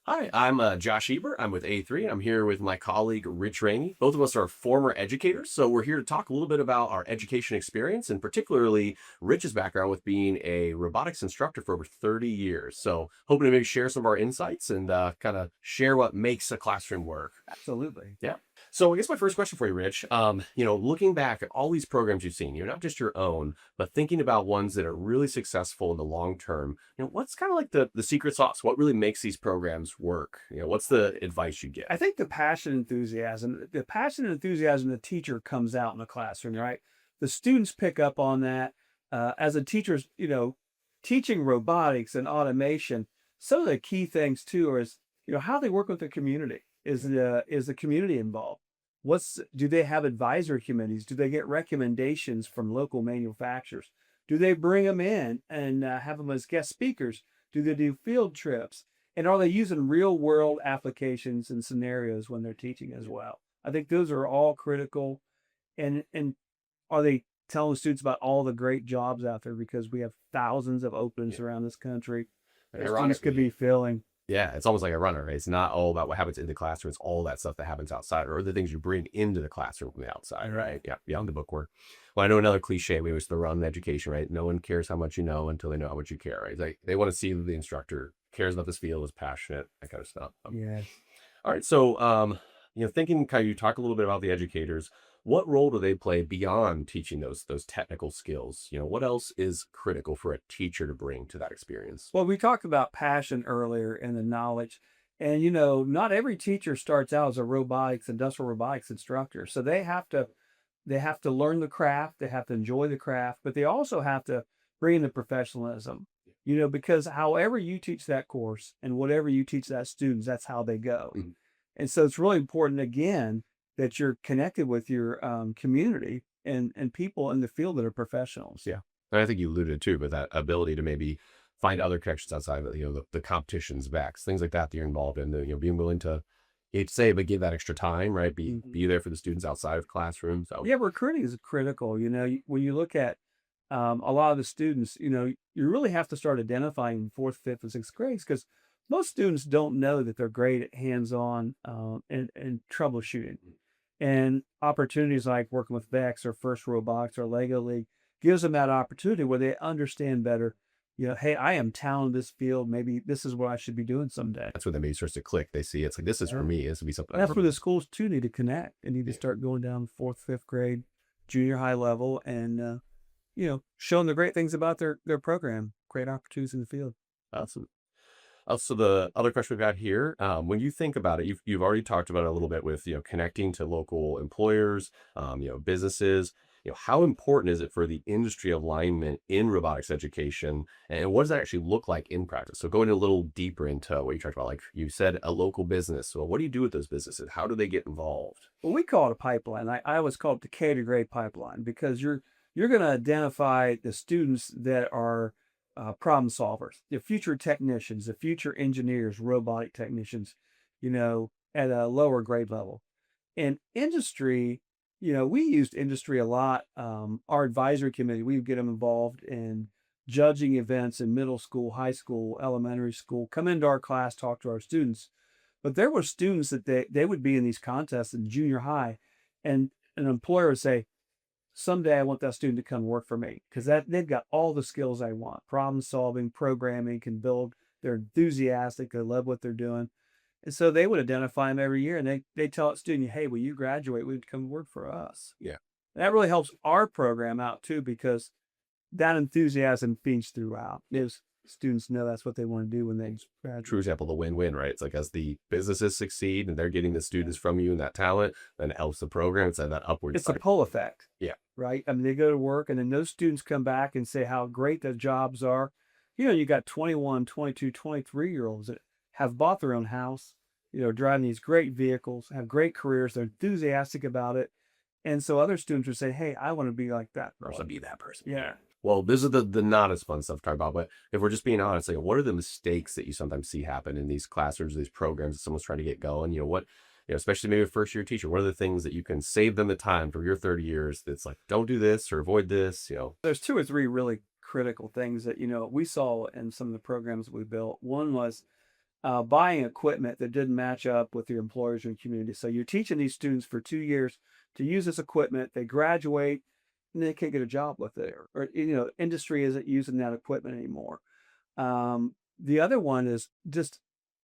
Hi, I'm Josh Ebert. I'm with A3. I'm here with my colleague Ritch Ramey. Both of us are former educators, so we're here to talk a little bit about our education experience and particularly Rich's background with being a robotics instructor for over 30 years. So hoping to maybe share some of our insights and kind of share what makes a classroom work. Absolutely. Yeah. So I guess my first question for you, Rich, looking back at all these programs you've seen, not just your own, but thinking about ones that are really successful in the long term, what's kind of like the secret sauce? What really makes these programs work? What's the advice you get? I think the passion and enthusiasm of the teacher comes out in the classroom, right? The students pick up on that. As a teacher's, teaching robotics and automation, some of the key things too is, how they work with the community. Is the community involved? Do they have advisory committees? Do they get recommendations from local manufacturers? Do they bring them in and have them as guest speakers? Do they do field trips? And are they using real world applications and scenarios when they're teaching as well? I think those are all critical. And are they telling students about all the great jobs out there because we have thousands of openings Yeah. around this country And that students could be ironically, filling? yeah, it's almost like a runner, right? It's not all about what happens in the classroom. It's all that stuff that happens outside or the things you bring into the classroom from the outside, right? Yeah, beyond the bookwork. Well, I know another cliche we always throw around in education, right? No one cares how much you know until they know how much you care, right? They want to see that the instructor cares about this field, is passionate, that kind of stuff. Yes. All right. So, thinking kind of, you talk a little bit about the educators. What role do they play beyond teaching those technical skills? What else is critical for a teacher to bring to that experience? Well, we talked about passion earlier and the knowledge. And not every teacher starts out as a industrial robotics instructor. So they have to learn the craft, they have to enjoy the craft, but they also have to bring in the professionalism. Because however you teach that course and whatever you teach that students, that's how they go. Mhm. And so it's really important again that you're connected with your community and people in the field that are professionals. Yeah. And I think you alluded to, but that ability to maybe find other connections outside of the competitions, backs, things like that you're involved in, being willing to, hate to say it, but give that extra time, right? Be Mhm. be there for the students outside of classrooms. So Yeah, recruiting is critical. When you look at a lot of the students, you really have to start identifying fourth, fifth, and sixth grades because most students don't know that they're great at hands-on and troubleshooting. And opportunities like working with Vex or First Robotics or Lego League gives them that opportunity where they understand better. Hey, I am talented in this field. Maybe this is what I should be doing someday. that's when the maybe starts to click. They see it's like, this is for Yeah. me. This would be something. And that's where the schools too need to connect. They need to Yeah. start going down fourth, fifth grade, junior high level, and showing the great things about their program, great opportunities in the field. Awesome. So the other question we've got here, when you think about it, you've already talked about it a little bit with connecting to local employers, businesses. How important is it for the industry alignment in robotics education, and what does that actually look like in practice? So going a little deeper into what you talked about, like you said, a local business. So what do you do with those businesses? How do they get involved? Well, we call it a pipeline. I always call it the K to grade pipeline because you're going to identify the students that are problem solvers, the future technicians, the future engineers, robotic technicians, at a lower grade level. And industry, we used industry a lot. Our advisory committee, we would get them involved in judging events in middle school, high school, elementary school, come into our class, talk to our students. But there were students that they would be in these contests in junior high, and an employer would say, someday I want that student to come work for me because that they've got all the skills I want, problem solving, programming, can build, they're enthusiastic, they love what they're doing. And so they would identify them every year and they tell that student, hey, when you graduate, we would come work for us. Yeah. That really helps our program out too, because that enthusiasm feeds throughout. Is students know that's what they want to do when they True graduate. example, the win-win, right? It's like as the businesses succeed and they're getting the students from you and that talent, then it helps the program. It's that upward It's a cycle. pull effect, Yeah. right? I mean, they go to work and then those students come back and say how great their jobs are. You got 21, 22, 23-year-olds that have bought their own house, driving these great vehicles, have great careers. They're enthusiastic about it. And so other students would say, hey, I want to be like that Or so person. be that person. Yeah. Well, this is the not as fun stuff to talk about, but if we're just being honest, like what are the mistakes that you sometimes see happen in these classrooms, these programs that someone's trying to get going? Especially maybe a first year teacher, what are the things that you can save them the time for your 30 years that's like, don't do this or avoid this. There's two or three really critical things that, we saw in some of the programs we built. One was buying equipment that didn't match up with your employers and community. So you're teaching these students for 2 years to use this equipment. They graduate and they can't get a job with it, or industry isn't using that equipment anymore. The other one is just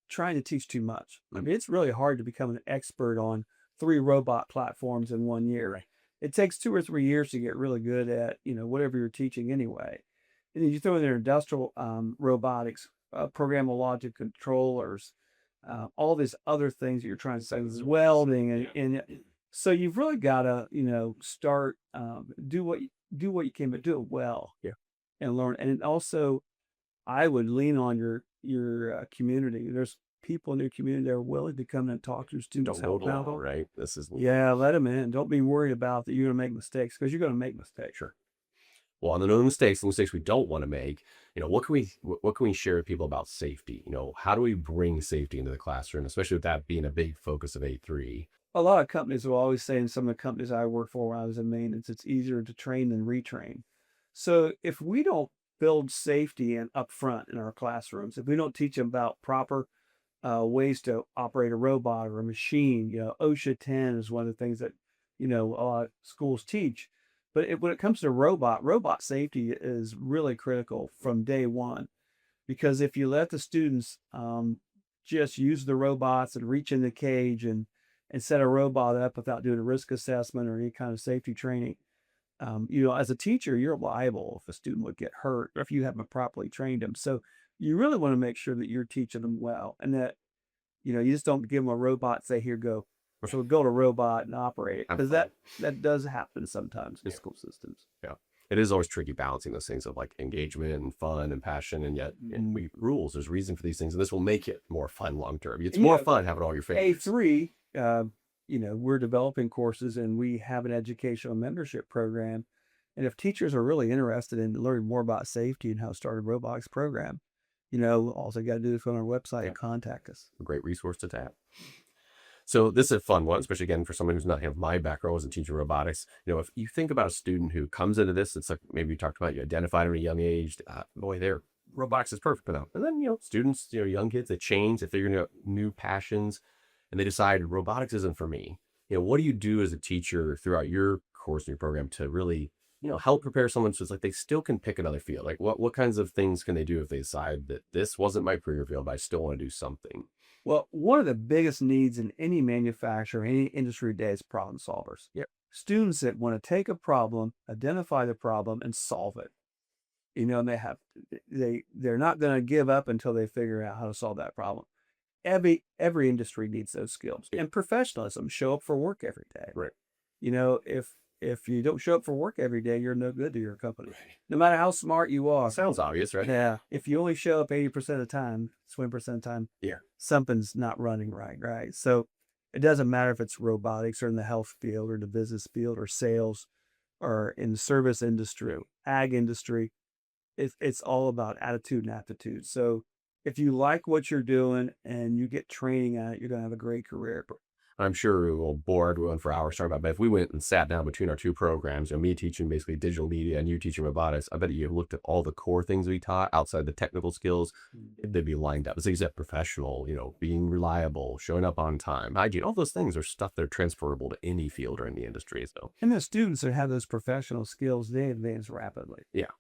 trying to teach too much. I mean, it's really hard to become an expert on 3 robot platforms in 1 year. Right. It takes 2 or 3 years to get really good at, whatever you're teaching anyway. And then you throw in there industrial robotics, programmable logic controllers, all these other things that you're trying to say, welding, and so you've really got to, start do what you can, but do it well. Yeah. And learn. And also, I would lean on your community. There's people in your community that are willing to come and talk to your students, Don't help hold out. on, right? This is Yeah, let them in. Don't be worried about that you're going to make mistakes, because you're going to make mistakes. sure. Well, on the mistakes we don't want to make, what can we share with people about safety? How do we bring safety into the classroom, especially with that being a big focus of 8-3? A lot of companies will always say, in some of the companies I worked for when I was in maintenance, it's easier to train than retrain. So if we don't build safety in up front in our classrooms, if we don't teach them about proper ways to operate a robot or a machine, OSHA 10 is one of the things that, a lot of schools teach. But when it comes to robot safety is really critical from day one, because if you let the students just use the robots and reach in the cage and set a robot up without doing a risk assessment or any kind of safety training, as a teacher, you're liable if a student would get hurt or if you haven't properly trained them. So you really want to make sure that you're teaching them well, and that, you just don't give them a robot and say, here, go. So build a robot and operate it, because that does happen sometimes in Yeah. school systems. Yeah. It is always tricky balancing those things of like engagement and fun and passion, and yet rules. There's reason for these things, and this will make it more fun long term. It's more fun having all your favorites. A3, we're developing courses and we have an educational membership program. And if teachers are really interested in learning more about safety and how to start a robotics program, all they got to do is go on our website and contact us. A great resource to tap. So this is a fun one, especially again for someone who's not have my background as a teacher robotics. If you think about a student who comes into this, it's like maybe you talked about, you identified them at a young age. Boy, their robotics is perfect for them. And then students, young kids, they change, they figure out new passions, and they decide robotics isn't for me. What do you do as a teacher throughout your course and your program to really help prepare someone so it's like they still can pick another field? Like what kinds of things can they do if they decide that this wasn't my career field, but I still want to do something? Well, one of the biggest needs in any manufacturer, any industry today, is problem solvers. Yep. Students that want to take a problem, identify the problem, and solve it. And they're not going to give up until they figure out how to solve that problem. Every industry needs those skills, and professionalism. Show up for work every day. Right. If you don't show up for work every day, you're no good to your company, no matter how smart you are. Sounds obvious, right? Yeah. If you only show up 80% of the time, 20% of the time, Yeah. something's not running right. So it doesn't matter if it's robotics or in the health field or the business field or sales or in the service industry, ag industry. It's all about attitude and aptitude. So if you like what you're doing and you get training at it, you're going to have a great career. I'm sure we'll bore everyone for hours talking about it, but if we went and sat down between our two programs, me teaching basically digital media and you teaching robotics, I bet you looked at all the core things we taught outside the technical skills, they'd be lined up. As you said, professional, being reliable, showing up on time, hygiene, all those things are stuff that are transferable to any field or in the industry. So, and the students that have those professional skills, they advance rapidly. Yeah.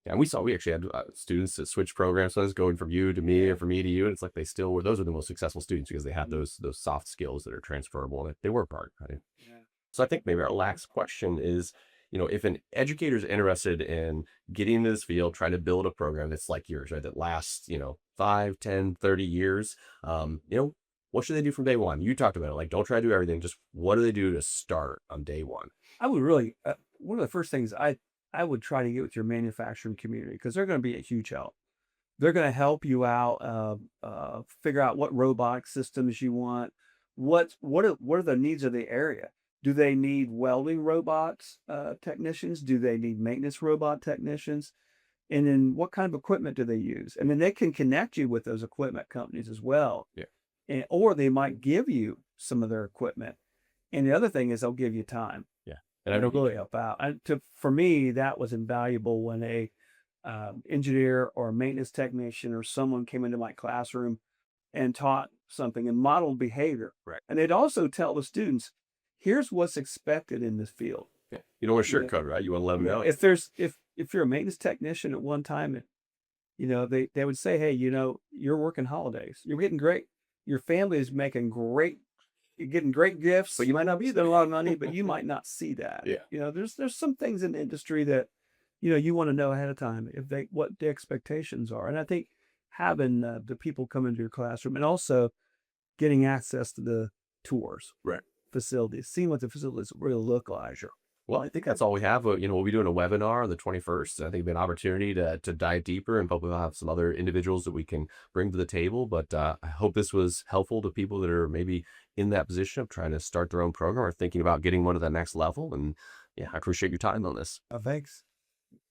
Yeah, and we actually had students that switched programs, sometimes going from you to me or from me to you, and it's like they still were. Those are the most successful students because they had those soft skills that are transferable, and they were part. Right? Yeah. So I think maybe our last question is, if an educator is interested in getting into this field, trying to build a program that's like yours, right, that lasts 5, 10, 30 years, what should they do from day one? You talked about it, like don't try to do everything. Just what do they do to start on day one? I would really one of the first things I would try to get with your manufacturing community, because they're going to be a huge help. They're going to help you out, figure out what robotic systems you want. What are the needs of the area? Do they need welding robots technicians? Do they need maintenance robot technicians? And then what kind of equipment do they use? And then they can connect you with those equipment companies as well. Yeah. Or they might give you some of their equipment. And the other thing is they'll give you time. Yeah. And I don't really help out. For me, that was invaluable when a engineer or a maintenance technician or someone came into my classroom and taught something and modeled behavior. Right. And they'd also tell the students, here's what's expected in this field. Yeah. You don't want to Yeah. shirtcut, right? You want to let them know. If you're a maintenance technician at one time, they would say, hey, you're working holidays. You're getting great. Your family is making great. You're getting great gifts. But you might not be spend a there. lot of money, but you might not see that. Yeah. There's some things in the industry that you want to know ahead of time what the expectations are. And I think having the people come into your classroom and also getting access to the tours, Right. facilities, seeing what the facilities really look like. Sure. Well, I think that's all we have. We'll be doing a webinar on the 21st. I think it'll be an opportunity to dive deeper, and hopefully we'll have some other individuals that we can bring to the table. But I hope this was helpful to people that are maybe in that position of trying to start their own program or thinking about getting one to the next level. And yeah, I appreciate your time on this. Thanks.